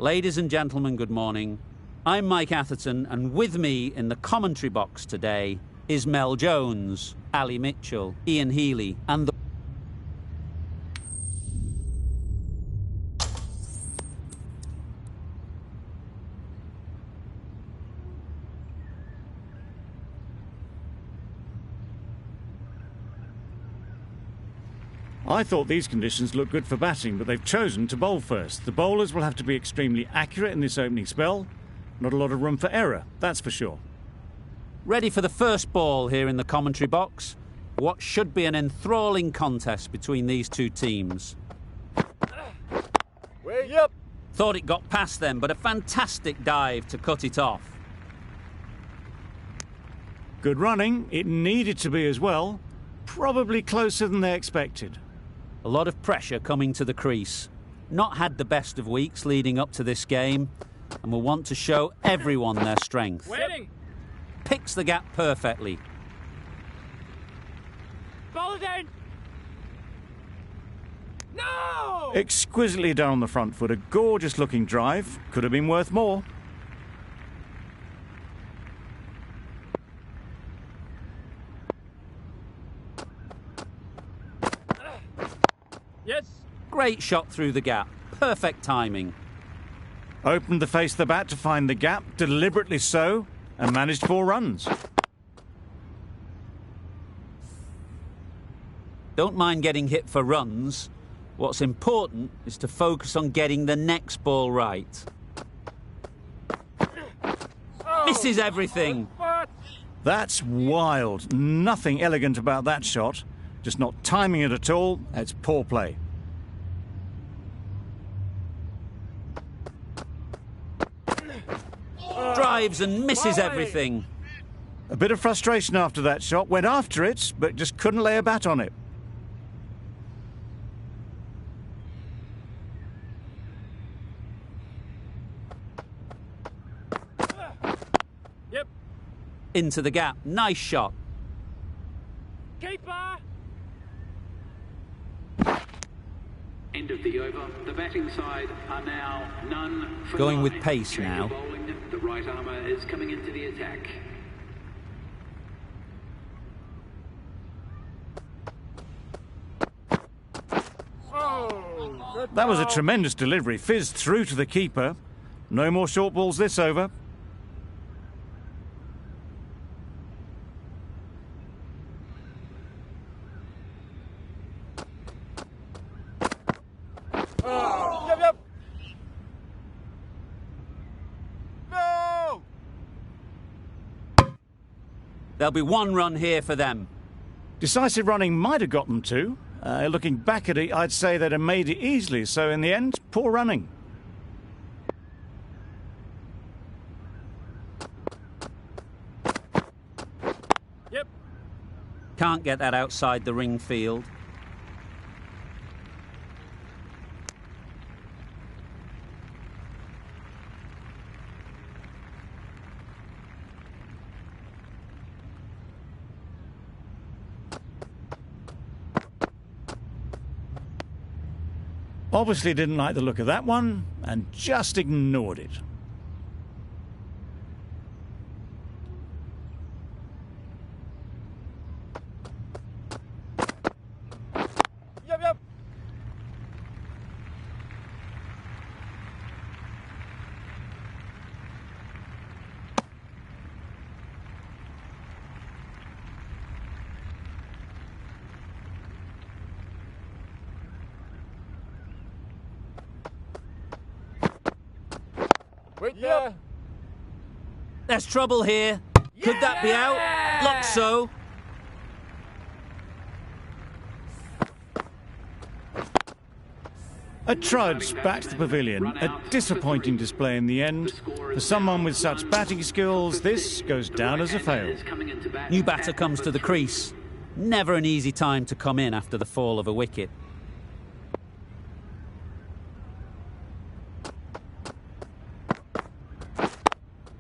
Ladies and gentlemen, good morning. I'm Mike Atherton, and with me in the commentary box today is Mel Jones, Ali Mitchell, Ian Healy, and the... I thought these conditions looked good for batting, but they've chosen to bowl first. The bowlers will have to be extremely accurate in this opening spell. Not a lot of room for error, that's for sure. Ready for the first ball here in the commentary box. What should be an enthralling contest between these two teams. Yep. Thought it got past them, but a fantastic dive to cut it off. Good running. It needed to be as well. Probably closer than they expected. A lot of pressure coming to the crease. Not had the best of weeks leading up to this game, and will want to show everyone their strength. Winning. Picks the gap perfectly. Ball it down. No! Exquisitely done on the front foot. A gorgeous looking drive. Could have been worth more. Yes. Great shot through the gap. Perfect timing. Opened the face of the bat to find the gap, deliberately so, and managed 4 runs. Don't mind getting hit for runs. What's important is to focus on getting the next ball right. Oh. Misses everything. What? That's wild. Nothing elegant about that shot. Just not timing it at all. It's poor play. Drives and misses everything. A bit of frustration after that shot. Went after it, but just couldn't lay a bat on it. Yep. Into the gap. Nice shot. Keeper. End of the over. The batting side are now none for Going 9. with pace Change now. of bowling. The right armour is coming into the attack. Oh, good That was a ball. tremendous delivery. Fizzed through to the keeper. No more short balls this over. Yep, yep. No! There'll be 1 run here for them. Decisive running might have got them to. Looking back at it, I'd say they'd have made it easily. So in the end, poor running. Yep. Can't get that outside the ring field. Obviously didn't like the look of that one and just ignored it. Yep, yep. Wait, yeah. There's trouble here. Could that be out? Looks so. A trudge back to the pavilion. A disappointing display in the end. For someone with such batting skills, this goes down as a fail. New batter comes to the crease. Never an easy time to come in after the fall of a wicket.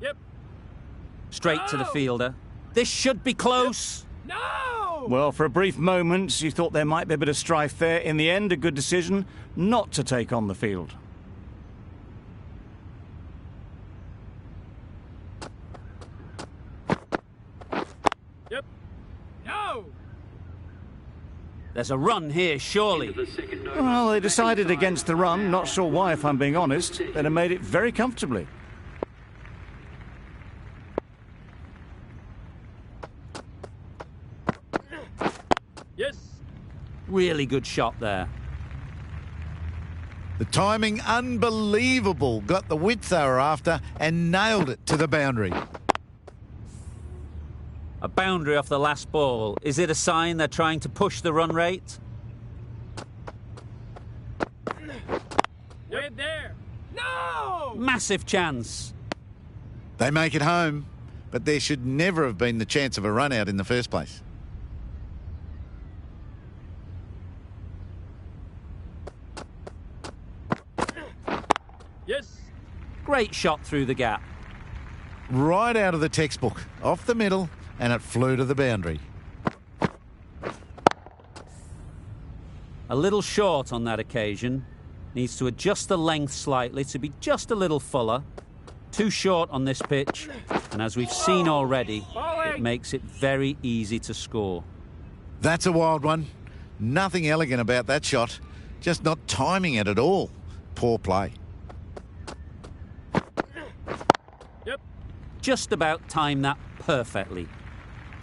Yep. Straight to the fielder. This should be close. No! Well, for a brief moment, you thought there might be a bit of strife there. In the end, a good decision not to take on the field. There's a run here, surely. The second over. Well, they decided against the run. Not sure why, if I'm being honest. They'd have made it very comfortably. Yes. Really good shot there. The timing, unbelievable. Got the width they were after and nailed it to the boundary. A boundary off the last ball. Is it a sign they're trying to push the run rate? Right there. No! Massive chance. They make it home, but there should never have been the chance of a run out in the first place. Yes. Great shot through the gap. Right out of the textbook, off the middle, and it flew to the boundary. A little short on that occasion. Needs to adjust the length slightly to be just a little fuller. Too short on this pitch, and as we've seen already, it makes it very easy to score. That's a wild one. Nothing elegant about that shot. Just not timing it at all. Poor play. Yep. Just about timed that perfectly.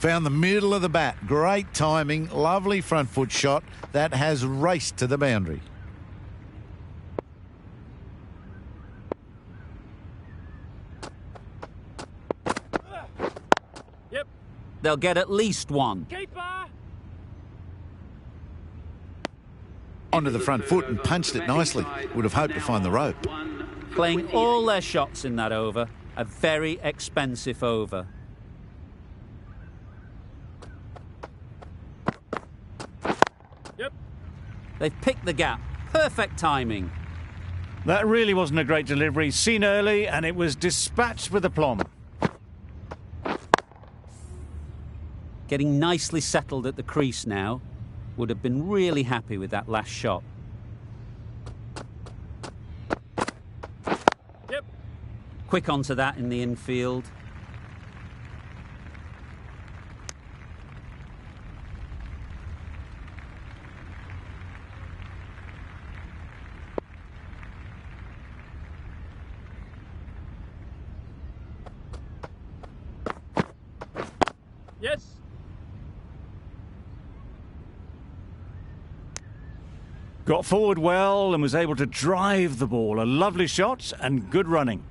Found the middle of the bat. Great timing. Lovely front foot shot. That has raced to the boundary. Yep. They'll get at least one. Keeper. Onto the front foot and punched it nicely. Would have hoped to find the rope. Playing all their shots in that over. A very expensive over. Yep. They've picked the gap. Perfect timing. That really wasn't a great delivery. Seen early, and it was dispatched with aplomb. Getting nicely settled at the crease now. Would have been really happy with that last shot. Yep. Quick onto that in the infield. Yes. Got forward well and was able to drive the ball. A lovely shot and good running.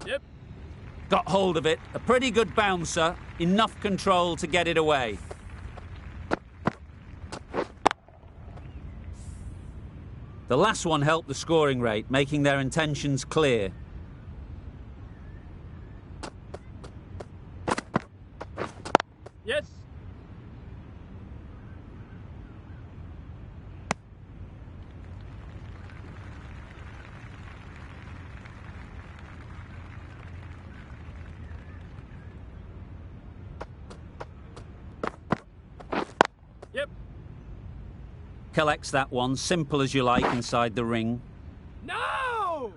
Yep. Got hold of it. A pretty good bouncer. Enough control to get it away. The last one helped the scoring rate, making their intentions clear. Yes. Yep. Collects that one, simple as you like, inside the ring. No!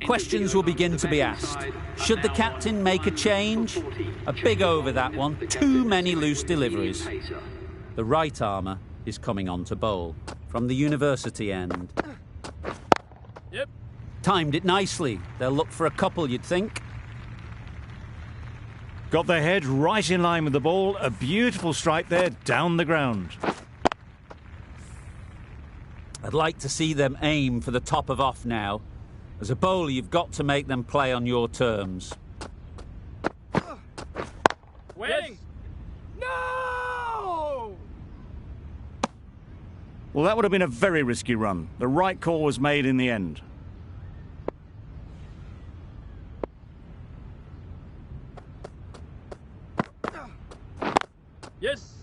Questions will begin to be asked. Should the captain make a change? A big over that one. Too many loose deliveries. The right armour is coming on to bowl from the university end. Yep. Timed it nicely. They'll look for a couple, you'd think. Got their head right in line with the ball. A beautiful strike there down the ground. I'd like to see them aim for the top of off now. As a bowler, you've got to make them play on your terms. Waiting. No! Well, that would have been a very risky run. The right call was made in the end. Yes.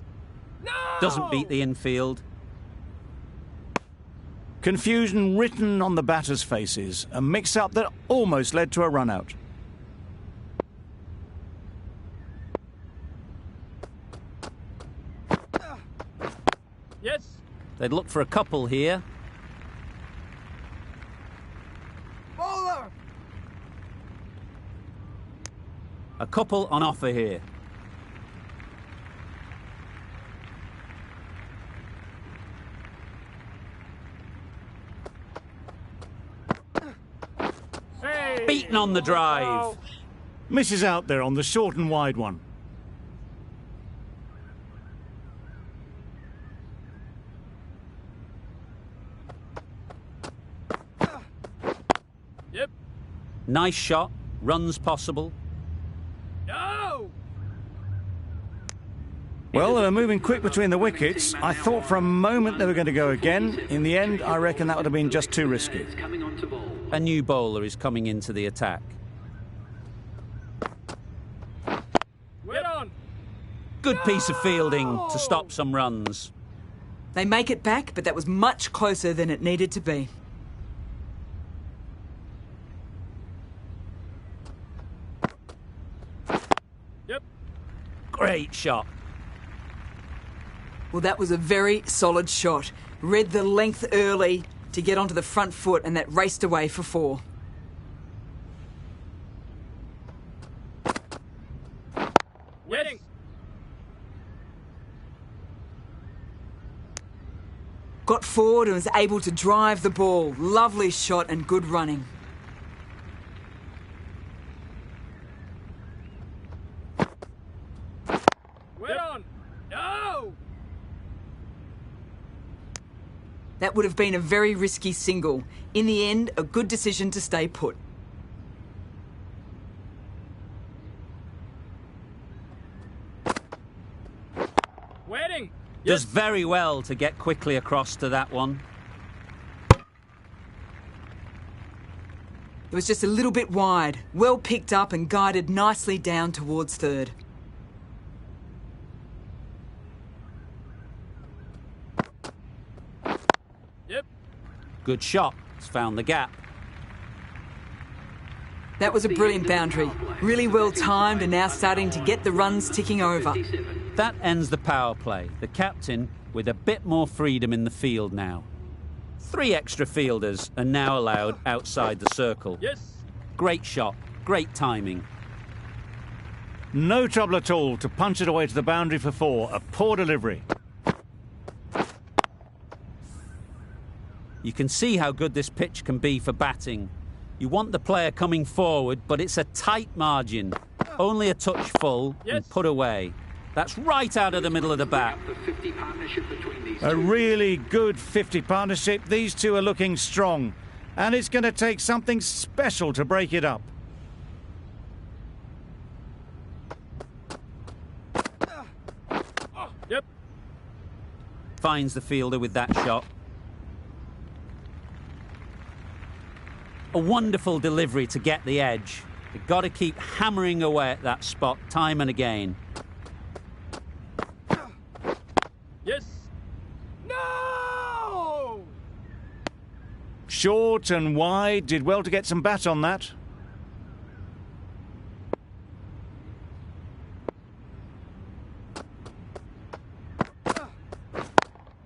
No! Doesn't beat the infield. Confusion written on the batters' faces. A mix-up that almost led to a run-out. Yes. They'd look for a couple here. couple on offer here. Hey! Beaten on the drive. Oh. Misses out there on the short and wide one. Yep. Nice shot. Runs possible. No! Well, they were moving quick between the wickets. I thought for a moment they were going to go again. In the end, I reckon that would have been just too risky. Coming on to ball. A new bowler is coming into the attack. Wait on! Good piece of fielding to stop some runs. They make it back, but that was much closer than it needed to be. Yep. Great shot. Well, that was a very solid shot. Read the length early to get onto the front foot, and that raced away for 4. Waiting. Got forward and was able to drive the ball. Lovely shot and good running. Wait on! No! That would have been a very risky single. In the end, a good decision to stay put. Waiting! Does very well to get quickly across to that one. It was just a little bit wide. Well picked up and guided nicely down towards third. Yep. Good shot. It's found the gap. That was a brilliant boundary. Really well timed and now starting to get the runs ticking over. That ends the power play. The captain with a bit more freedom in the field now. 3 extra fielders are now allowed outside the circle. Yes. Great shot. Great timing. No trouble at all to punch it away to the boundary for 4. A poor delivery. You can see how good this pitch can be for batting. You want the player coming forward, but it's a tight margin. Only a touch full and put away. That's right out of the middle of the bat. The 50 partnership between these A two. really good 50 partnership. These two are looking strong. And it's going to take something special to break it up. Yep. Finds the fielder with that shot. A wonderful delivery to get the edge. You've got to keep hammering away at that spot time and again. Yes. No! Short and wide. Did well to get some bat on that.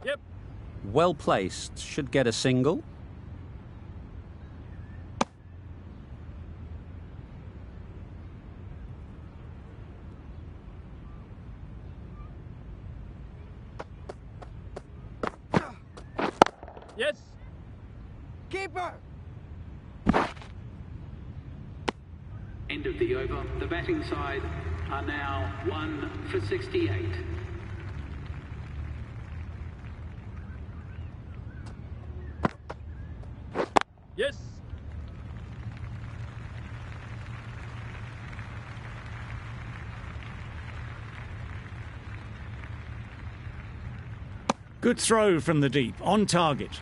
Yep. Well placed. Should get a single. Yes. Keeper. End of the over. The batting side are now 1 for 68. Yes. Good throw from the deep. On target.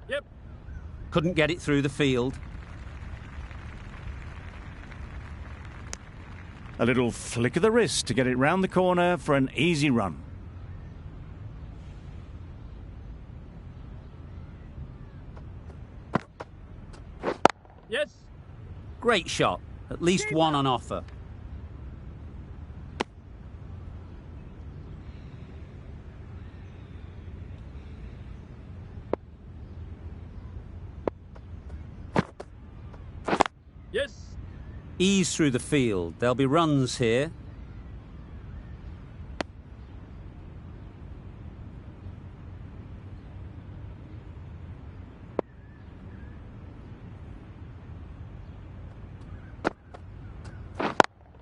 Yep. Couldn't get it through the field. A little flick of the wrist to get it round the corner for an easy run. Yes. Great shot. At least one on offer. Yes. Ease through the field. There'll be runs here.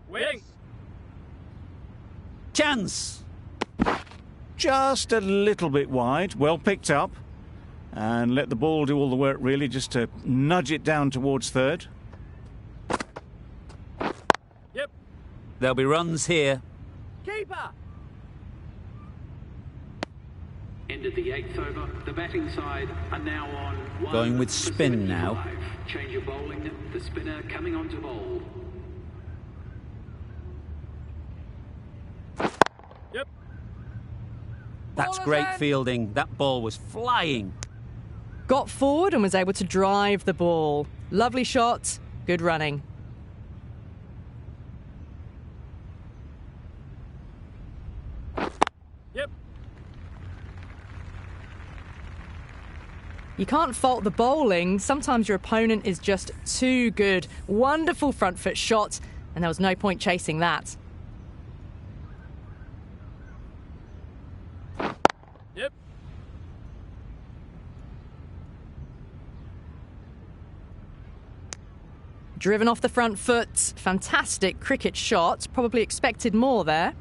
Waiting. Chance! Just a little bit wide, well picked up. And let the ball do all the work, really, just to nudge it down towards third. Yep. There'll be runs here. Keeper. End of the 8th over. The batting side are now on 1 Going with for spin now. 75. Change of bowling. The spinner coming on to bowl. Yep. That's great fielding. That ball was flying. Got forward and was able to drive the ball. Lovely shot, good running. Yep. You can't fault the bowling. Sometimes your opponent is just too good. Wonderful front foot shot, and there was no point chasing that. Yep. Driven off the front foot. Fantastic cricket shot. Probably expected more there.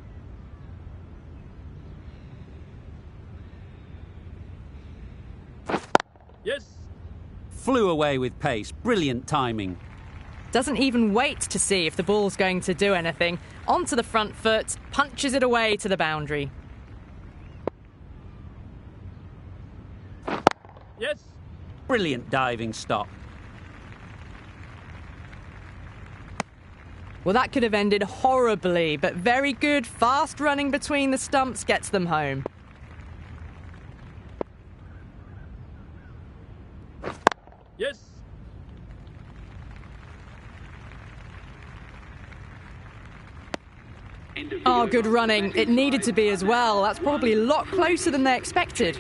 Yes. Flew away with pace. Brilliant timing. Doesn't even wait to see if the ball's going to do anything. Onto the front foot, punches it away to the boundary. Yes. Brilliant diving stop. Well, that could have ended horribly, but very good. Fast running between the stumps gets them home. Yes. End of the Oh, over. good running. It needed to be as well. That's probably a lot closer than they expected.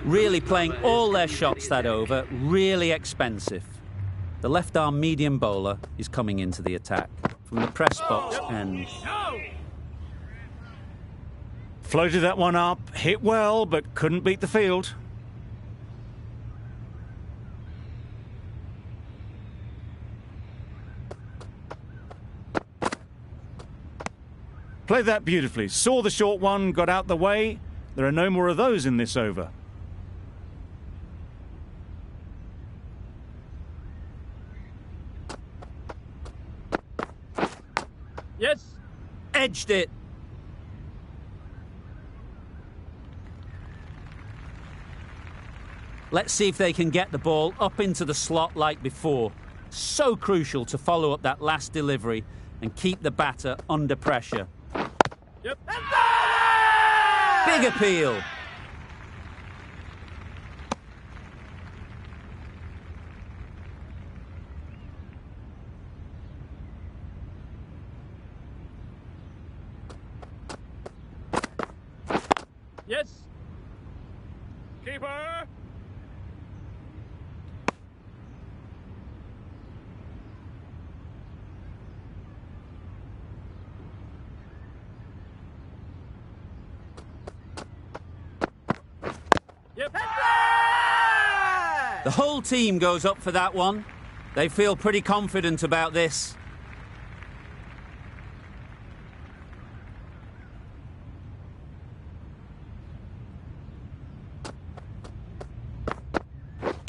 Really playing all their shots that over. Really expensive. The left arm medium bowler is coming into the attack from the press box end. No. Floated that one up, hit well, but couldn't beat the field. Played that beautifully. Saw the short one, got out the way. There are no more of those in this over. Yes. Edged it. Let's see if they can get the ball up into the slot like before. So crucial to follow up that last delivery and keep the batter under pressure. Yep. Big appeal. Yes. Keeper. Yep. The whole team goes up for that one. They feel pretty confident about this.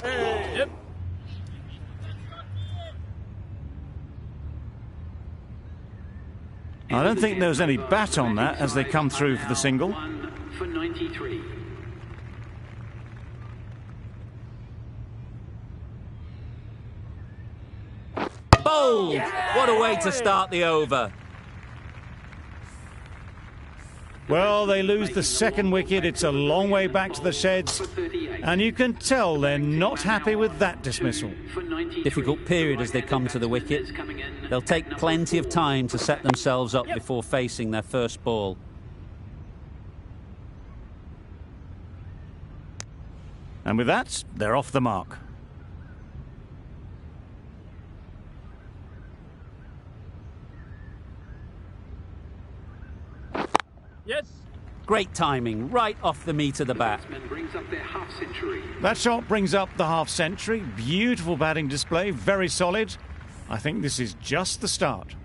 Yep. I don't think there was any bat on that as they come through for the single. 1 for 93. Bowled! What a way to start the over. Well, they lose the second wicket. It's a long way back to the sheds. And you can tell they're not happy with that dismissal. Difficult period as they come to the wicket. They'll take plenty of time to set themselves up before facing their first ball. And with that, they're off the mark. Yes. Great timing, right off the meat of the bat. Batsman brings up their half century. That shot brings up the half century. Beautiful batting display, very solid. I think this is just the start.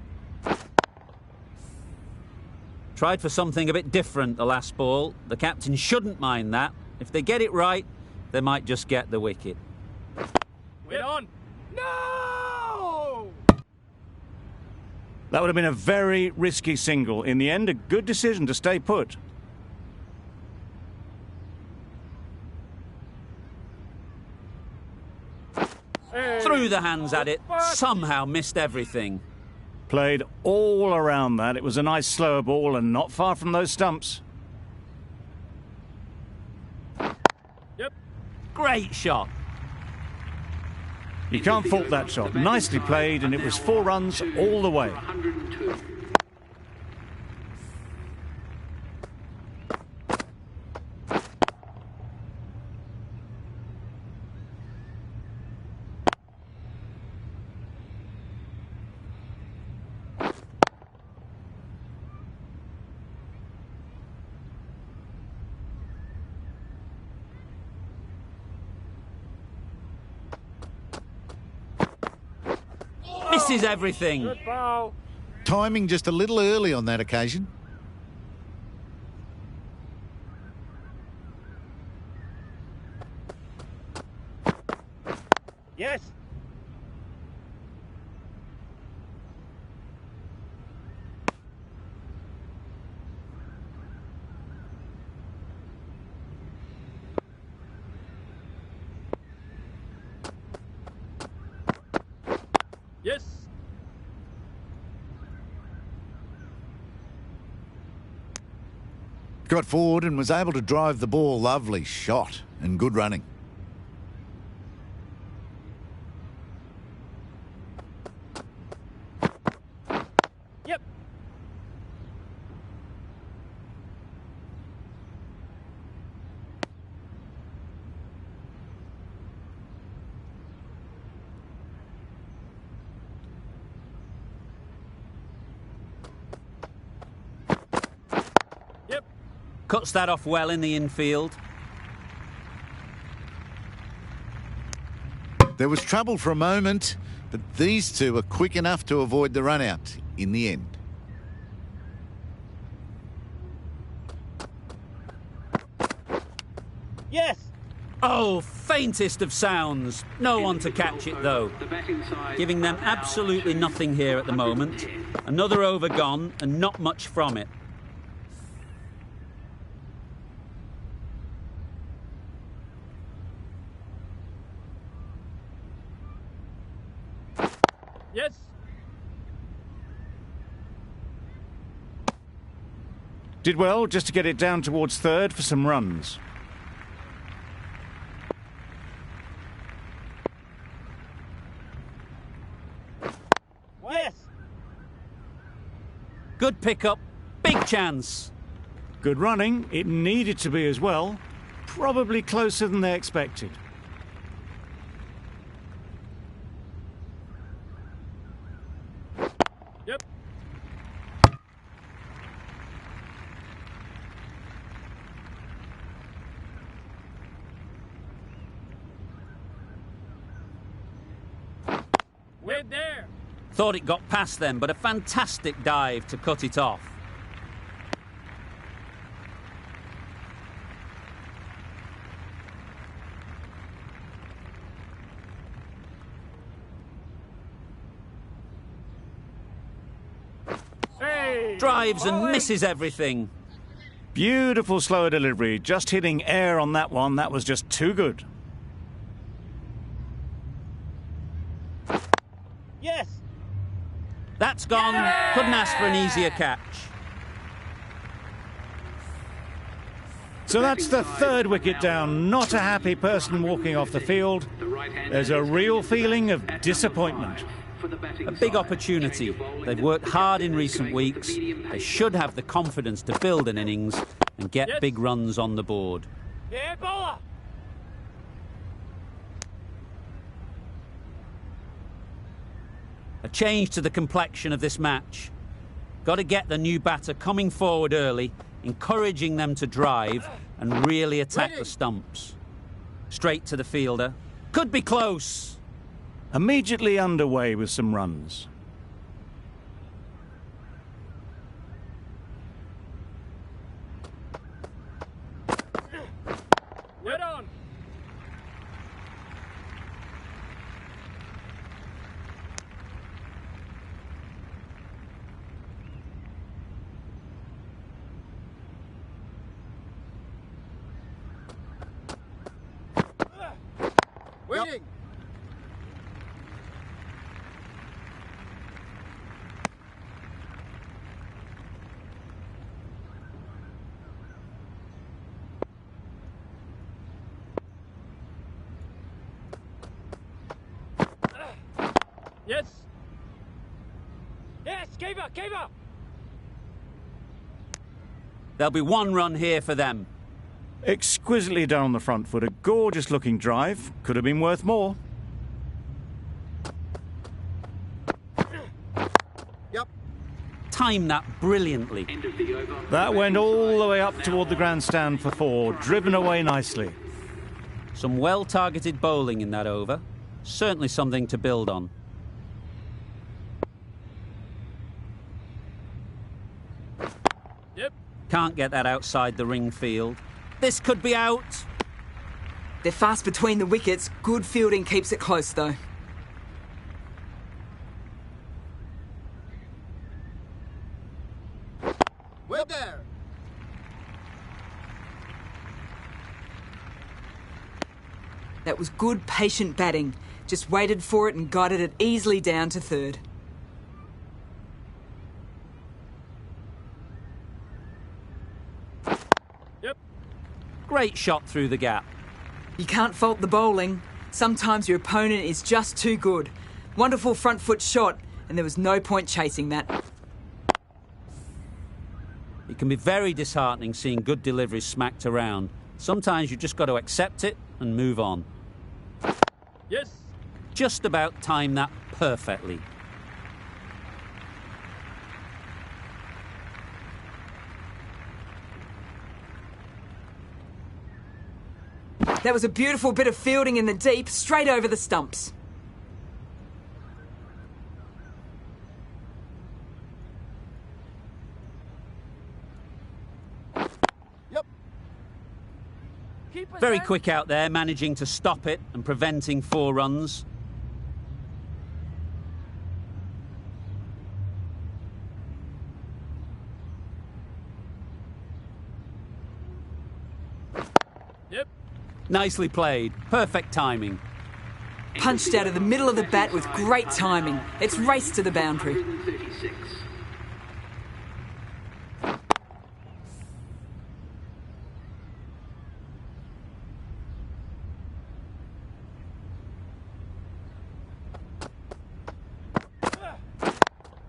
Tried for something a bit different the last ball. The captain shouldn't mind that. If they get it right, they might just get the wicket. Wait on. No! That would have been a very risky single. In the end, a good decision to stay put. Threw the hands at it, somehow missed everything. Played all around that. It was a nice slower ball and not far from those stumps. Yep. Great shot. You can't fault that shot. Nicely played, and it was 4 runs all the way. 102. Misses everything. Good ball. Timing just a little early on that occasion. Yes. Yes. Got forward and was able to drive the ball. Lovely shot and good running. Yep. Yep. Cuts that off well in the infield. There was trouble for a moment, but these two were quick enough to avoid the run out in the end. Yes. Oh, faintest of sounds. No one to catch it, though. The batting side Giving them are now absolutely nothing here at the moment. 110. Another over gone and not much from it. Yes. Did well just to get it down towards third for some runs. Yes. Good pickup. Big chance. Good running. It needed to be as well. Probably closer than they expected. Yep. We're there. Thought it got past them, but a fantastic dive to cut it off. Hey. Drives and misses everything. Beautiful slower delivery. Just hitting air on that one. That was just too good. Yes. That's gone. Couldn't ask for an easier catch. So that's the third wicket down. Not a happy person walking off the field. There's a real feeling of disappointment. A big opportunity. They've worked hard in recent weeks. They should have the confidence to build an innings and get big runs on the board. Yeah, bowler. A change to the complexion of this match. Got to get the new batter coming forward early, encouraging them to drive and really attack the stumps. Straight to the fielder. Could be close. Immediately underway with some runs. Right on. Waiting. Yes. Yes, keep up, keep up. There'll be one run here for them. Exquisitely done on the front foot. A gorgeous looking drive. Could have been worth more. Yep. Timed that brilliantly. End of the over. That went all the way up toward the grandstand for 4. Driven away nicely. Some well-targeted bowling in that over. Certainly something to build on. Yep. Can't get that outside the ring field. This could be out. They're fast between the wickets. Good fielding keeps it close, though. We're there. That was good, patient batting. Just waited for it and guided it easily down to third. Yep. Great shot through the gap. You can't fault the bowling. Sometimes your opponent is just too good. Wonderful front foot shot, and there was no point chasing that. It can be very disheartening seeing good deliveries smacked around. Sometimes you've just got to accept it and move on. Yes. Just about timed that perfectly. That was a beautiful bit of fielding in the deep, straight over the stumps. Yep. Keep it Very there. quick out there, managing to stop it and preventing 4 runs. Yep. Nicely played. Perfect timing. Punched out of the middle of the bat with great timing. It's raced to the boundary. 136.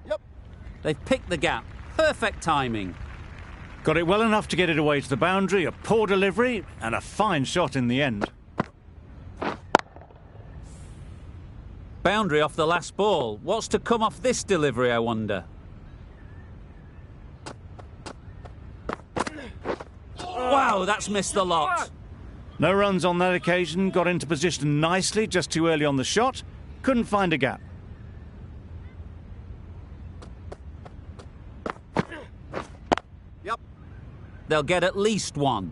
Yep. They've picked the gap. Perfect timing. Got it well enough to get it away to the boundary. A poor delivery and a fine shot in the end. Boundary off the last ball. What's to come off this delivery, I wonder? Wow, that's missed the lot. No runs on that occasion. Got into position nicely, just too early on the shot. Couldn't find a gap. Yep. They'll get at least one.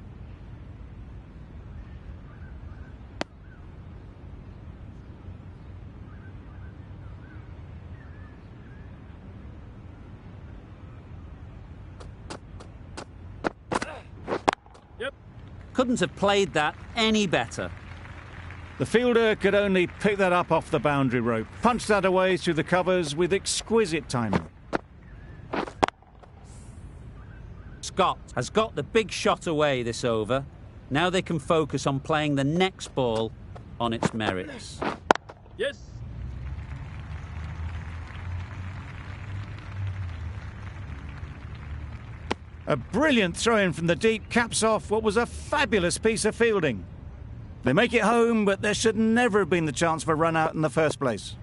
Yep. Couldn't have played that any better. The fielder could only pick that up off the boundary rope. Punched that away through the covers with exquisite timing. Scott has got the big shot away this over. Now they can focus on playing the next ball on its merits. Yes. A brilliant throw-in from the deep caps off what was a fabulous piece of fielding. They make it home, but there should never have been the chance for a run out in the first place.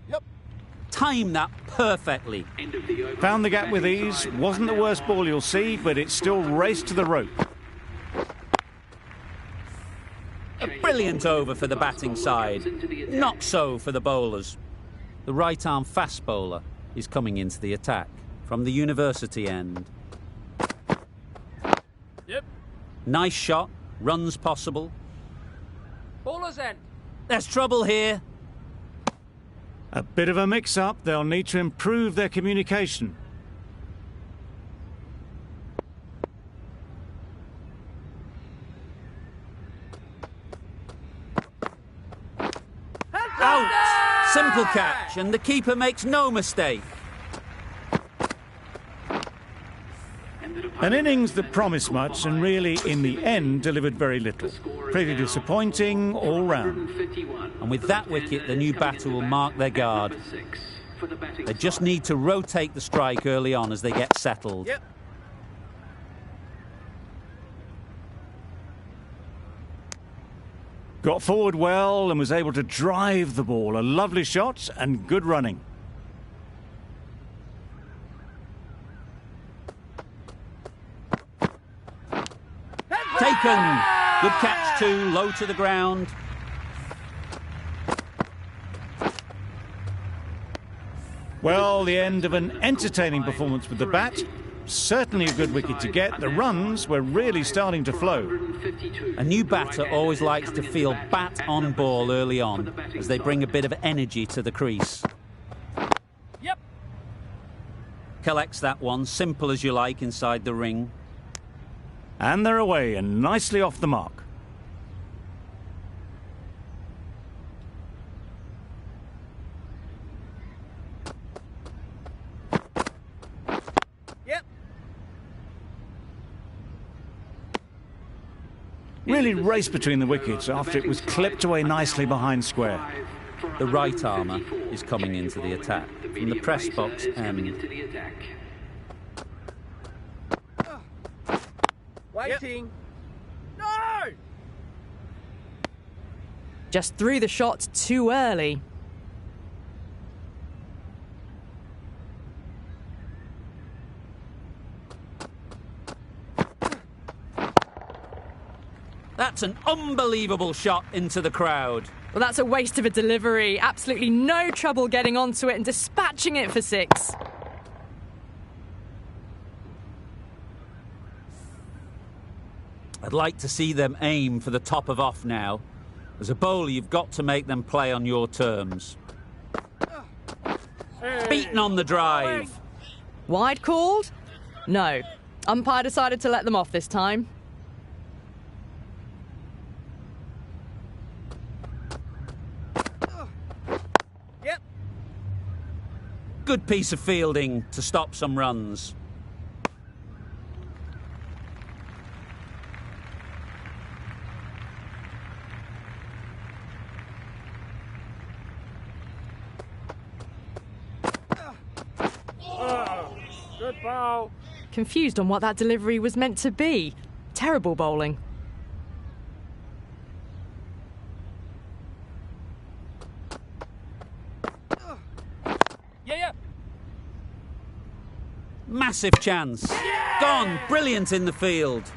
Yep. timed that perfectly. End of the over. Found the gap with Batting ease. side Wasn't the are now worst ball you'll see, but it still raced to the rope. A brilliant over for the batting side. Not so for the bowlers. The right-arm fast bowler is coming into the attack from the university end. Yep. Nice shot, runs possible. Bowler's end. There's trouble here. A bit of a mix-up. They'll need to improve their communication. Out! Simple catch, and the keeper makes no mistake. An innings that promised much and really, in the end, delivered very little. Pretty disappointing all round. And with that wicket, the new batter will mark their guard. They just need to rotate the strike early on as they get settled. Yep. Got forward well and was able to drive the ball. A lovely shot and good running. Taken. Good catch too, low to the ground. Well, the end of an entertaining performance with the bat. Certainly a good wicket to get. The runs were really starting to flow. A new batter always likes to feel bat on ball early on as they bring a bit of energy to the crease. Yep. Collects that one, simple as you like, inside the ring. And they're away and nicely off the mark. Yep. Really raced between the wickets after it was clipped away nicely behind square. The right armour is coming into the attack from the press box end. Waiting. No! Just threw the shot too early. That's an unbelievable shot into the crowd. Well, that's a waste of a delivery. Absolutely no trouble getting onto it and dispatching it for 6. I'd like to see them aim for the top of off now. As a bowler, you've got to make them play on your terms. Beaten on the drive. Wide called? No. Umpire decided to let them off this time. Yep. Good piece of fielding to stop some runs. Good bowl. Confused on what that delivery was meant to be. Terrible bowling. Yeah. Massive chance. Gone. Brilliant in the field.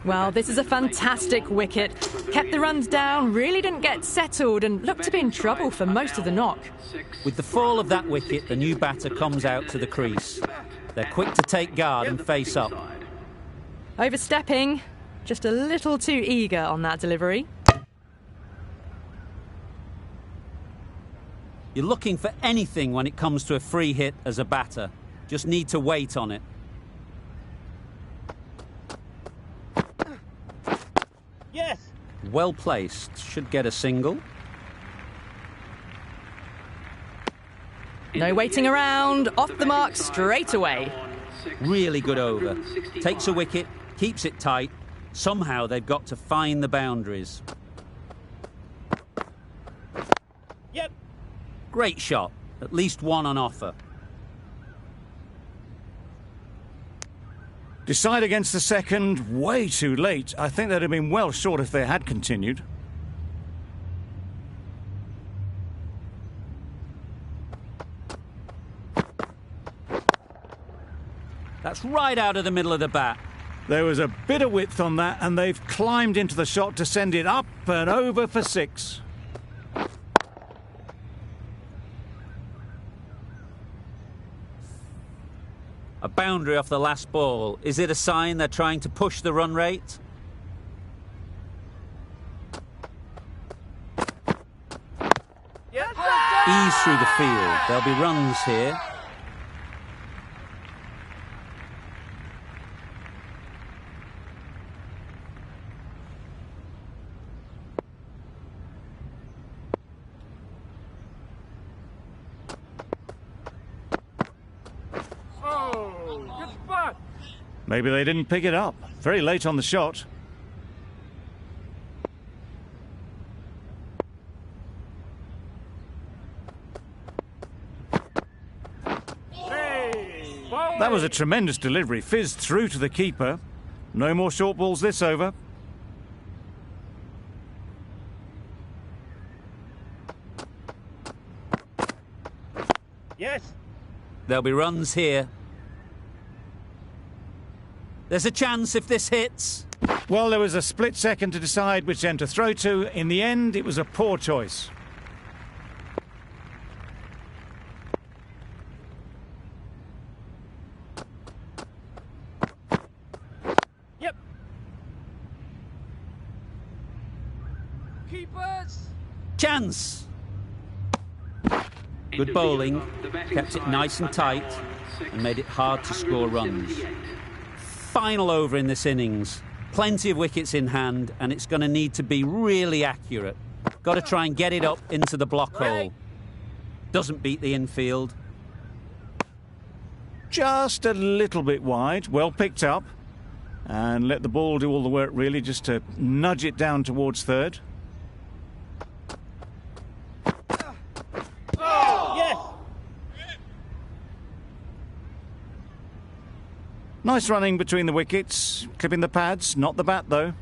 Well, this is a fantastic wicket. Kept the runs down, really didn't get settled and looked to be in trouble for most of the knock. With the fall of that wicket, the new batter comes out to the crease. They're quick to take guard and face up. Overstepping, just a little too eager on that delivery. You're looking for anything when it comes to a free hit as a batter. Just need to wait on it. Yes. Well placed. Should get a single. No waiting around, off the mark straight away. Really good over. Takes a wicket, keeps it tight. Somehow they've got to find the boundaries. Yep. Great shot. At least one on offer. Decide against the second, way too late. I think they'd have been well short if they had continued. That's right out of the middle of the bat. There was a bit of width on that, and they've climbed into the shot to send it up and over for 6. A boundary off the last ball. Is it a sign they're trying to push the run rate? Ease through the field. There'll be runs here. Maybe they didn't pick it up. Very late on the shot. That was a tremendous delivery. Fizzed through to the keeper. No more short balls this over. Yes. There'll be runs here. There's a chance if this hits. Well, there was a split second to decide which end to throw to. In the end, it was a poor choice. Yep. Keepers. Chance. Good bowling. Kept it nice and tight and made it hard to score runs. Final over in this innings. Plenty of wickets in hand, and it's going to need to be really accurate. Got to try and get it up into the block hole. Doesn't beat the infield. Just a little bit wide. Well picked up. And let the ball do all the work, really, just to nudge it down towards third. Nice running between the wickets, clipping the pads, not the bat though.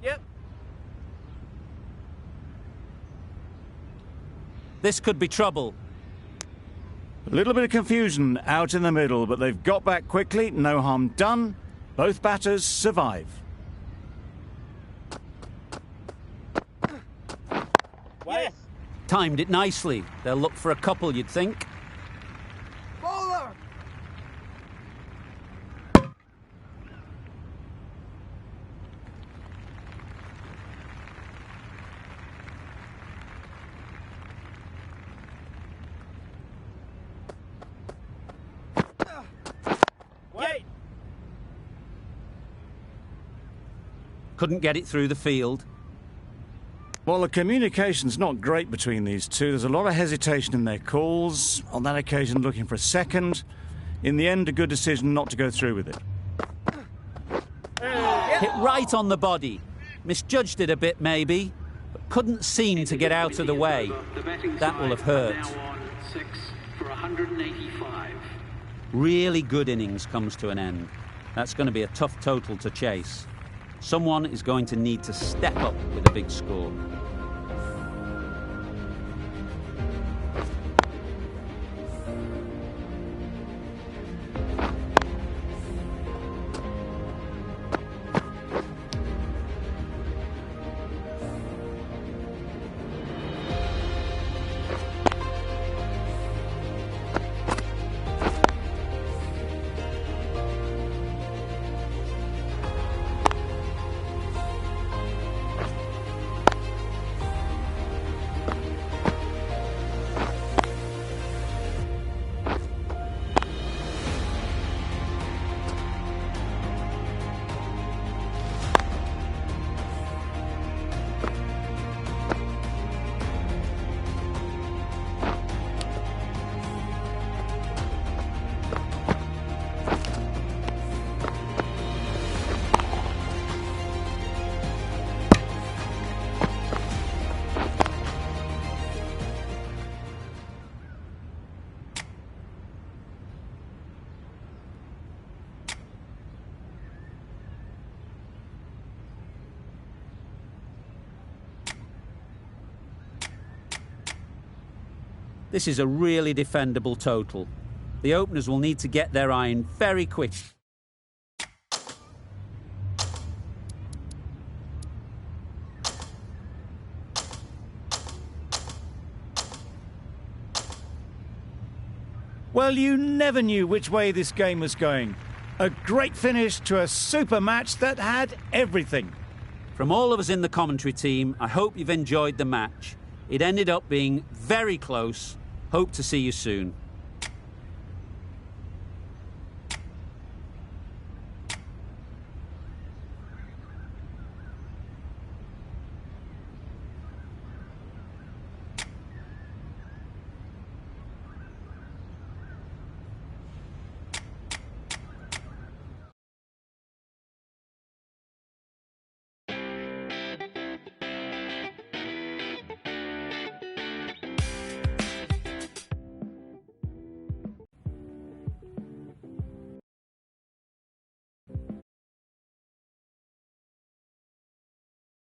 Yep. This could be trouble. A little bit of confusion out in the middle, but they've got back quickly, no harm done. Both batters survive. Yes. Timed it nicely. They'll look for a couple, you'd think. Bowler. Wait. Couldn't get it through the field. Well, the communication's not great between these two. There's a lot of hesitation in their calls. On that occasion, looking for a second. In the end, a good decision not to go through with it. Hit right on the body. Misjudged it a bit, maybe, but couldn't seem to get out of the way. That will have hurt. Really good innings comes to an end. That's going to be a tough total to chase. Someone is going to need to step up with a big score. This is a really defendable total. The openers will need to get their iron very quick. Well, you never knew which way this game was going. A great finish to a super match that had everything. From all of us in the commentary team, I hope you've enjoyed the match. It ended up being very close. Hope to see you soon.